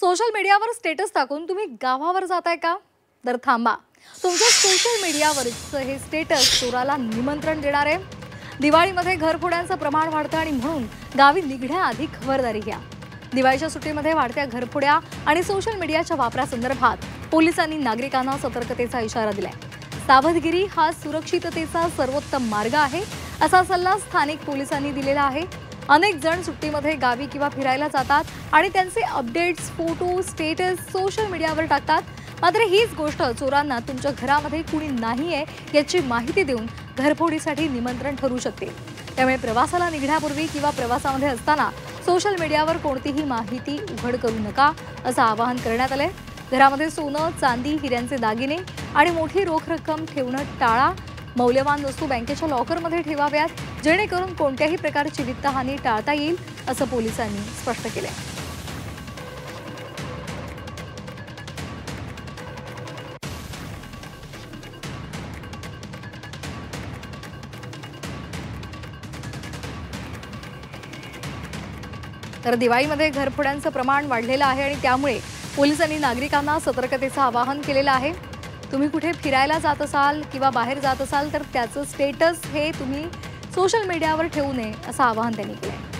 Social मीडियावर status टाकून तुम्ही गावावर जाताय का? तर थांबा, तुमच्या सोशल मीडियावरचं हे स्टेटस चोराला निमंत्रण देणार आहे. दिवाळीमध्ये घरफोड्यांचं प्रमाण वाढतं आणि म्हणून गावी निघण्याआधी खबरदारी घ्या. दिवाळीच्या सुट्टीमध्ये वाढत्या घरफोड्या आणि सोशल मीडियाच्या वापरासंदर्भात पोलिसांनी नागरिकांना सतर्कतेचा इशारा दिलाय. सावधगिरी हा सुरक्षिततेचा सर्वोत्तम मार्ग आहे, असा सल्ला स्थानिक पोलिसांनी दिलेला आहे. अनेक जण सुट्टीमध्ये गावी किंवा फिरायला जातात आणि त्यांचे अपडेट्स, फोटो, स्टेटस सोशल मीडियावर टाकतात. मात्र हीच गोष्ट चोरांना तुमच्या घरामध्ये कुणी नाहीये याची माहिती देऊन घरफोडीसाठी निमंत्रण ठरू शकते. त्यामुळे प्रवासाला निघण्यापूर्वी किंवा प्रवासामध्ये असताना सोशल मीडियावर कोणतीही माहिती उघड करू नका, असं आवाहन करण्यात आलंय. घरामध्ये सोनं, चांदी, हिऱ्यांचे दागिने आणि मोठी रोख रक्कम ठेवणं टाळा. मौल्यवान वस्तू बँकेच्या लॉकरमध्ये ठेवाव्यात, जेणेकरून कोणत्याही प्रकारची वित्तहानी टाळता येईल, असं पोलिसांनी स्पष्ट केलंय. तर दिवाळीमध्ये घरफोड्यांचं प्रमाण वाढलेलं आहे आणि त्यामुळे पोलिसांनी नागरिकांना सतर्कतेचं आवाहन केलेलं आहे. तुम्ही कुठे फिरायला जात असाल किंवा बाहेर जात असाल तर त्याचं स्टेटस हे तुम्ही सोशल मीडियावर ठेवू नये, असं आवाहन त्यांनी केलंय.